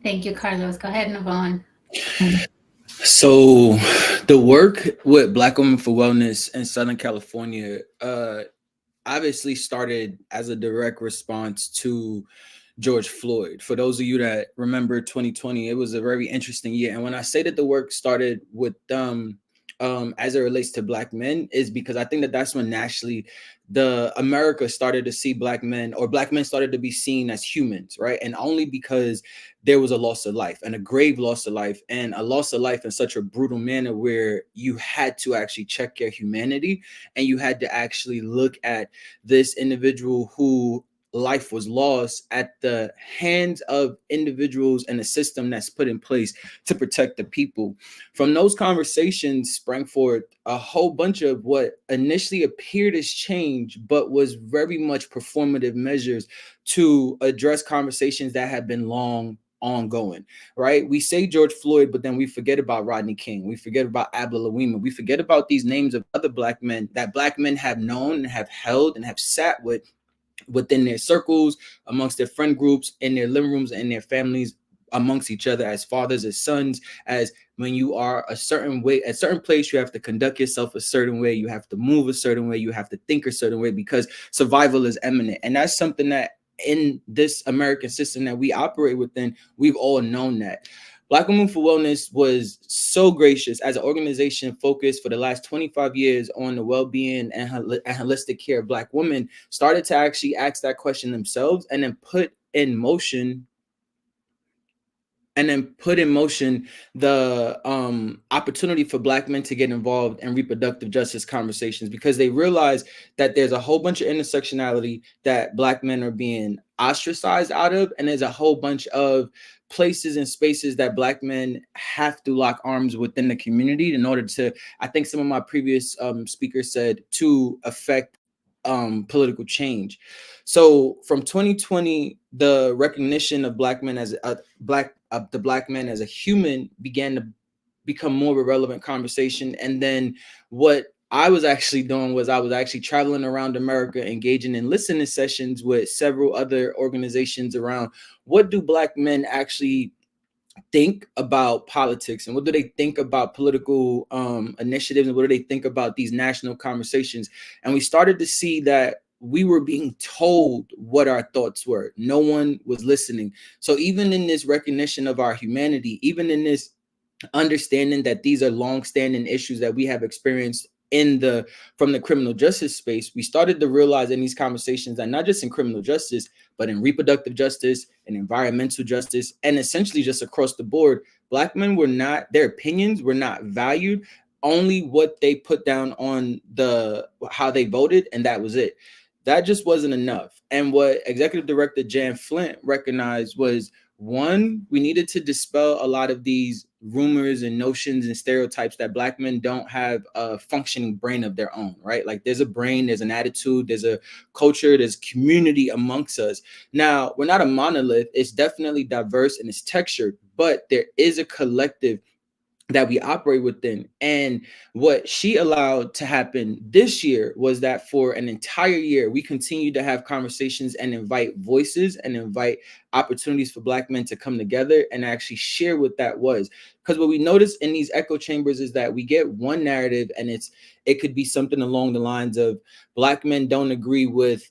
Thank you, Carlos. Go ahead, Navon. So the work with Black Women for Wellness in Southern California obviously started as a direct response to George Floyd. For those of you that remember 2020, it was a very interesting year. And when I say that the work started with as it relates to Black men, is because I think that that's when nationally the America started to see Black men, or Black men started to be seen as humans, right? And only because there was a loss of life, and a grave loss of life, and a loss of life in such a brutal manner where you had to actually check your humanity, and you had to actually look at this individual who life was lost at the hands of individuals and a system that's put in place to protect the people. From those conversations sprang forth a whole bunch of what initially appeared as change, but was very much performative measures to address conversations that had been long ongoing, right? We say George Floyd, but then we forget about Rodney King. We forget about Abla Lawima. We forget about these names of other Black men that Black men have known and have held and have sat with within their circles, amongst their friend groups, in their living rooms, and their families, amongst each other, as fathers, as sons. As when you are a certain way, a certain place, you have to conduct yourself a certain way, you have to move a certain way, you have to think a certain way, because survival is imminent. And that's something that in this American system that we operate within, we've all known that. Black Women for Wellness was so gracious as an organization focused for the last 25 years on the well-being and holistic care of Black women, started to actually ask that question themselves, and then put in motion the opportunity for Black men to get involved in reproductive justice conversations, because they realize that there's a whole bunch of intersectionality that Black men are being ostracized out of, and there's a whole bunch of places and spaces that Black men have to lock arms within the community in order to, I think some of my previous speakers said, to affect political change. So from 2020, the recognition of Black men as the Black man as a human began to become more of a relevant conversation. And then what I was actually doing was I was actually traveling around America, engaging in listening sessions with several other organizations around what do Black men actually think about politics, and what do they think about political initiatives, and what do they think about these national conversations. And we started to see that we were being told what our thoughts were. No one was listening. So even in this recognition of our humanity, even in this understanding that these are long-standing issues that we have experienced from the criminal justice space, we started to realize in these conversations that not just in criminal justice, but in reproductive justice and environmental justice, and essentially just across the board, Black men were not, their opinions were not valued, only what they put down on how they voted, and that was it. That just wasn't enough. And what Executive Director Jan Flint recognized was, one, we needed to dispel a lot of these rumors and notions and stereotypes that Black men don't have a functioning brain of their own, right? Like there's a brain, there's an attitude, there's a culture, there's community amongst us. Now, we're not a monolith. It's definitely diverse and it's textured, but there is a collective that we operate within. And what she allowed to happen this year was that for an entire year, we continued to have conversations and invite voices and invite opportunities for Black men to come together and actually share what that was. Because what we notice in these echo chambers is that we get one narrative, and it could be something along the lines of Black men don't agree with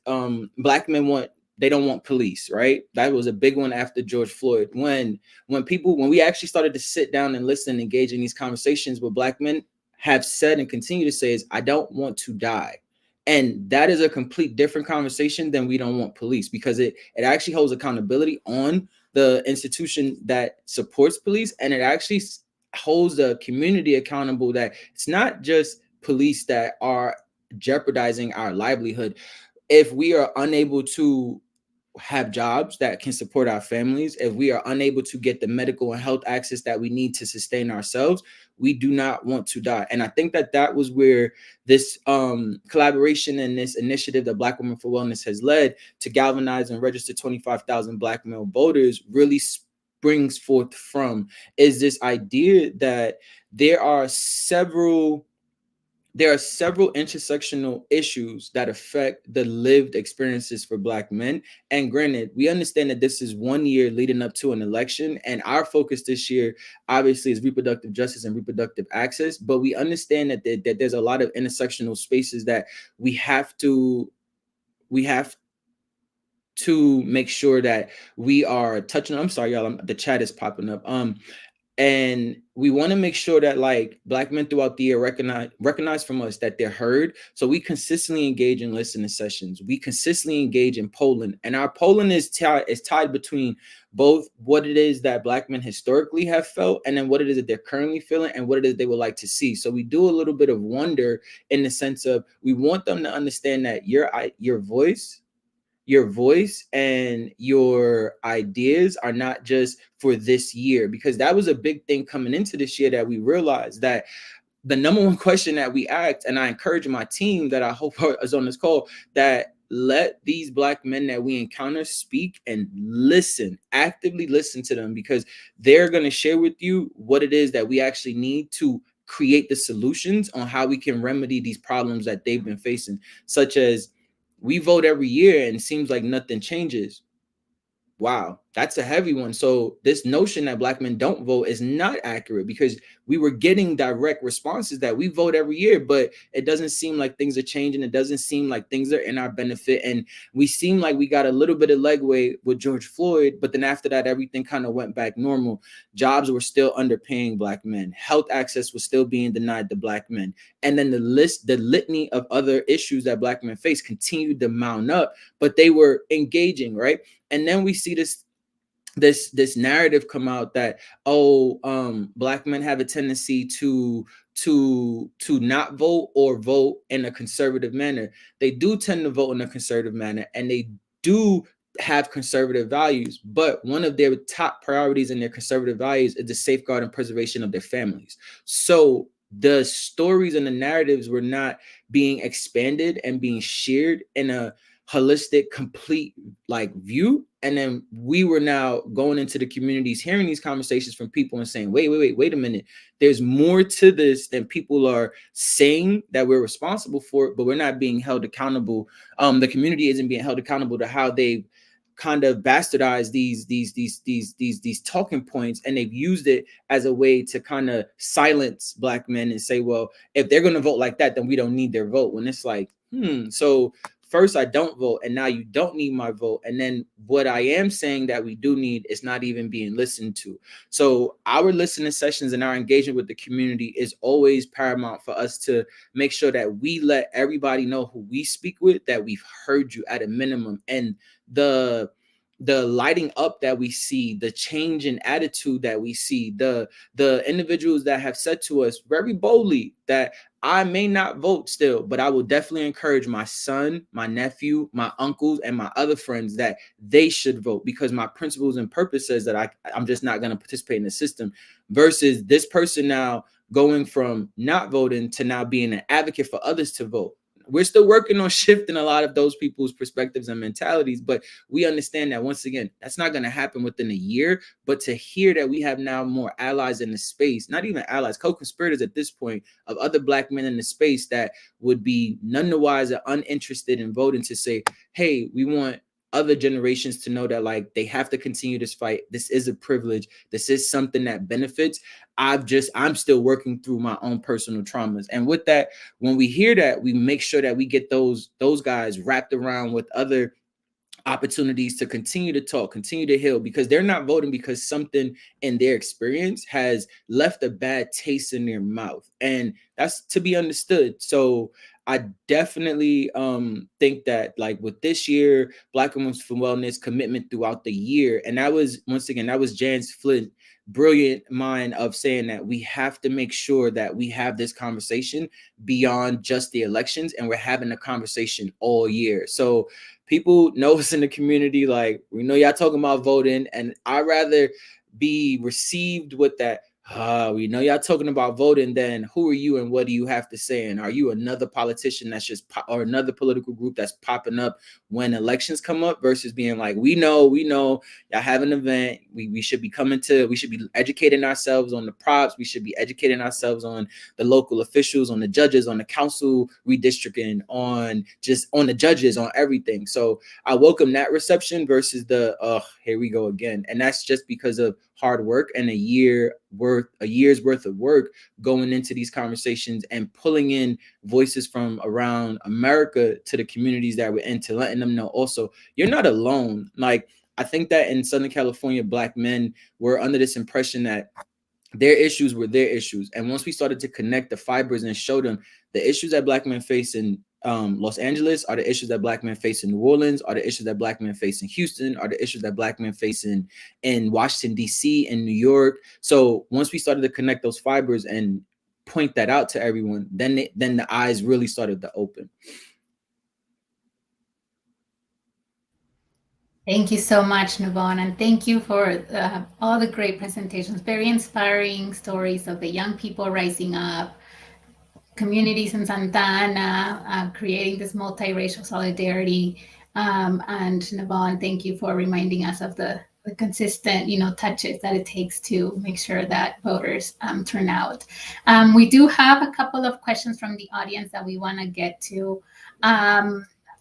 Black men they don't want police, right? That was a big one after George Floyd. When we actually started to sit down and listen and engage in these conversations, what Black men have said and continue to say is, I don't want to die. And that is a complete different conversation than we don't want police, because it actually holds accountability on the institution that supports police. And it actually holds the community accountable that it's not just police that are jeopardizing our livelihood. If we are unable to have jobs that can support our families, if we are unable to get the medical and health access that we need to sustain ourselves, we do not want to die. And I think that was where this collaboration and this initiative that Black Women for Wellness has led to galvanize and register 25,000 Black male voters really springs forth from, is this idea that there are several intersectional issues that affect the lived experiences for Black men. And granted, we understand that this is 1 year leading up to an election, and our focus this year obviously is reproductive justice and reproductive access, but we understand that there's a lot of intersectional spaces that we have to make sure that we are touching. I'm sorry, y'all. The chat is popping up. And we want to make sure that like Black men throughout the year recognize from us that they're heard. So we consistently engage in listening sessions. We consistently engage in polling, and our polling is tied between both what it is that Black men historically have felt, and then what it is that they're currently feeling, and what it is they would like to see. So we do a little bit of wonder in the sense of we want them to understand that your voice and your ideas are not just for this year, because that was a big thing coming into this year, that we realized that the number one question that we asked, and I encourage my team that I hope is on this call, that let these Black men that we encounter speak and listen, actively listen to them, because they're going to share with you what it is that we actually need to create the solutions on how we can remedy these problems that they've been facing, such as we vote every year and it seems like nothing changes. Wow, that's a heavy one. So this notion that Black men don't vote is not accurate, because we were getting direct responses that we vote every year, but it doesn't seem like things are changing. It doesn't seem like things are in our benefit. And we seem like we got a little bit of legway with George Floyd, but then after that, everything kind of went back normal. Jobs were still underpaying Black men. Health access was still being denied to Black men. And then the litany of other issues that Black men face continued to mount up, but they were engaging, right? And then we see this narrative come out that Black men have a tendency to not vote or vote in a conservative manner. They do tend to vote in a conservative manner, and they do have conservative values, but one of their top priorities in their conservative values is the safeguard and preservation of their families. So the stories and the narratives were not being expanded and being shared in a holistic, complete like view. And then we were now going into the communities, hearing these conversations from people and saying, wait a minute. There's more to this than people are saying that we're responsible for it, but we're not being held accountable. The community isn't being held accountable to how they've kind of bastardized these talking points, and they've used it as a way to kind of silence Black men and say, well, if they're going to vote like that, then we don't need their vote. When it's like, so first I don't vote, and now you don't need my vote. And then what I am saying that we do need is not even being listened to. So our listening sessions and our engagement with the community is always paramount for us to make sure that we let everybody know who we speak with, that we've heard you at a minimum. And the lighting up that we see, the change in attitude that we see, the individuals that have said to us very boldly that I may not vote still, but I will definitely encourage my son, my nephew, my uncles, and my other friends that they should vote, because my principles and purpose says that I'm just not going to participate in the system. Versus this person now going from not voting to now being an advocate for others to vote. We're still working on shifting a lot of those people's perspectives and mentalities, but we understand that, once again, that's not going to happen within a year. But to hear that we have now more allies in the space, not even allies, co-conspirators at this point, of other Black men in the space that would be none the wiser, uninterested in voting, to say, hey, we want other generations to know that like they have to continue this fight. This is a privilege. This is something that benefits. I'm still working through my own personal traumas. And with that, when we hear that, we make sure that we get those guys wrapped around with other opportunities to continue to talk, continue to heal, because they're not voting because something in their experience has left a bad taste in their mouth. And that's to be understood. So I definitely think that like with this year, Black Women for Wellness commitment throughout the year. And that was, once again, that was Jan's Flint brilliant mind of saying that we have to make sure that we have this conversation beyond just the elections, and we're having a conversation all year. So people know us in the community, like we know y'all talking about voting, and I'd rather be received with that, we know y'all talking about voting, then who are you and what do you have to say? And are you another politician that's just or another political group that's popping up when elections come up, versus being like, we know y'all have an event, we should be we should be educating ourselves on the props, we should be educating ourselves on the local officials, on the judges, on the council redistricting, on the judges, on everything. So I welcome that reception versus the here we go again. And that's just because of hard work and a year's worth of work going into these conversations and pulling in voices from around America to the communities that we're in, to letting them know also, you're not alone. Like, I think that in Southern California, Black men were under this impression that their issues were their issues. And once we started to connect the fibers and show them the issues that Black men face in Los Angeles are the issues that Black men face in New Orleans, are the issues that Black men face in Houston, are the issues that Black men face in Washington, D.C., and New York. So once we started to connect those fibers and point that out to everyone, then the eyes really started to open. Thank you so much, Navon, and thank you for all the great presentations. Very inspiring stories of the young people rising up, communities in Santa Ana, creating this multiracial solidarity. And Navon, thank you for reminding us of the consistent, touches that it takes to make sure that voters turn out. We do have a couple of questions from the audience that we want to get to.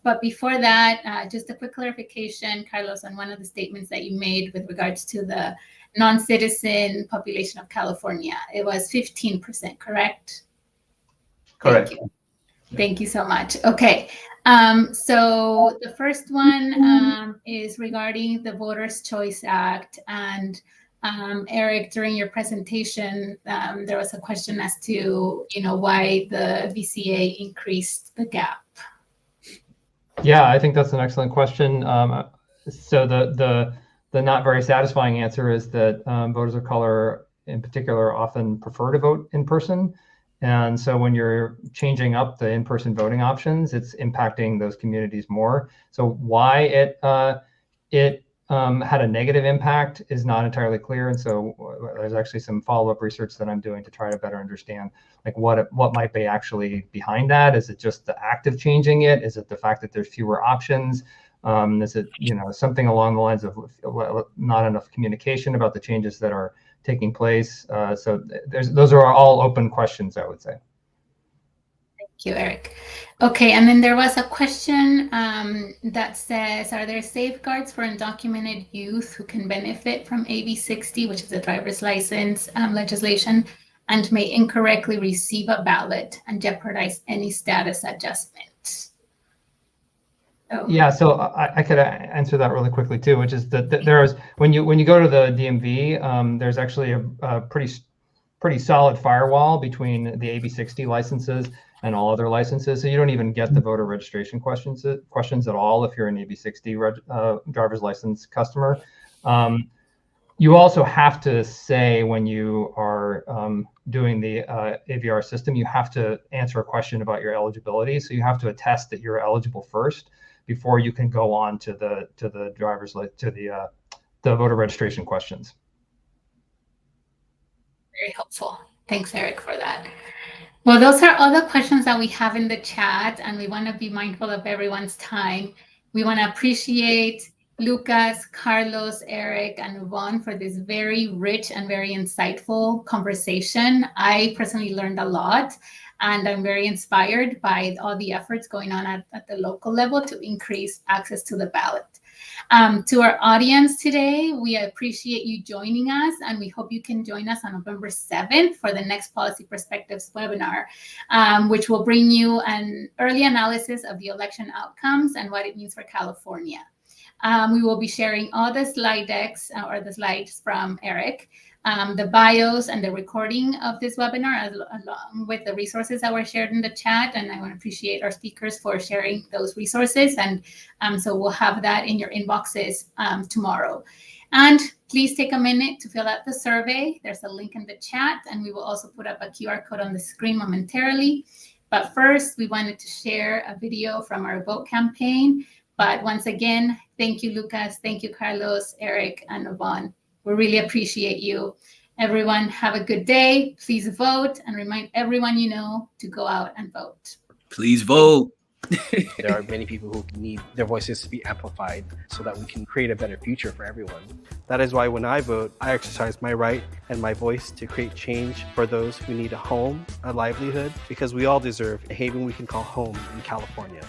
But before that, just a quick clarification, Carlos, on one of the statements that you made with regards to the non-citizen population of California. It was 15%, correct? Correct. Thank you. Thank you so much. Okay. So the first one is regarding the Voters' Choice Act. And Eric, during your presentation, there was a question as to, why the VCA increased the gap. Yeah, I think that's an excellent question. So the not very satisfying answer is that voters of color in particular often prefer to vote in person. And so when you're changing up the in-person voting options, it's impacting those communities more. So why it had a negative impact is not entirely clear. And so there's actually some follow-up research that I'm doing to try to better understand like what might be actually behind that. Is it just the act of changing it? Is it the fact that there's fewer options? Is it something along the lines of not enough communication about the changes that are taking place? So those are all open questions, I would say. Thank you, Eric. Okay, and then there was a question that says, are there safeguards for undocumented youth who can benefit from AB 60, which is the driver's license legislation, and may incorrectly receive a ballot and jeopardize any status adjustment? Yeah, so I could answer that really quickly too, which is that there's when you go to the DMV, there's actually a pretty solid firewall between the AB 60 licenses and all other licenses. So you don't even get the voter registration questions at all if you're an AB 60 driver's license customer. You also have to say when you are doing the AVR system, you have to answer a question about your eligibility. So you have to attest that you're eligible first before you can go on to the voter registration questions. Very helpful. Thanks, Eric, for that. Well, those are all the questions that we have in the chat, and we want to be mindful of everyone's time. We want to appreciate Lucas, Carlos, Eric, and Yvonne for this very rich and very insightful conversation. I personally learned a lot, and I'm very inspired by all the efforts going on at the local level to increase access to the ballot. To our audience today, we appreciate you joining us, and we hope you can join us on November 7th for the next Policy Perspectives webinar, which will bring you an early analysis of the election outcomes and what it means for California. We will be sharing all the slide decks or the slides from Eric, the bios and the recording of this webinar, along with the resources that were shared in the chat. And I want to appreciate our speakers for sharing those resources. And so we'll have that in your inboxes tomorrow. And please take a minute to fill out the survey. There's a link in the chat, and we will also put up a QR code on the screen momentarily. But first, we wanted to share a video from our vote campaign. But once again, thank you, Lucas. Thank you, Carlos, Eric, and Yvonne. We really appreciate you. Everyone, have a good day. Please vote, and remind everyone you know to go out and vote. Please vote. There are many people who need their voices to be amplified so that we can create a better future for everyone. That is why when I vote, I exercise my right and my voice to create change for those who need a home, a livelihood, because we all deserve a haven we can call home in California.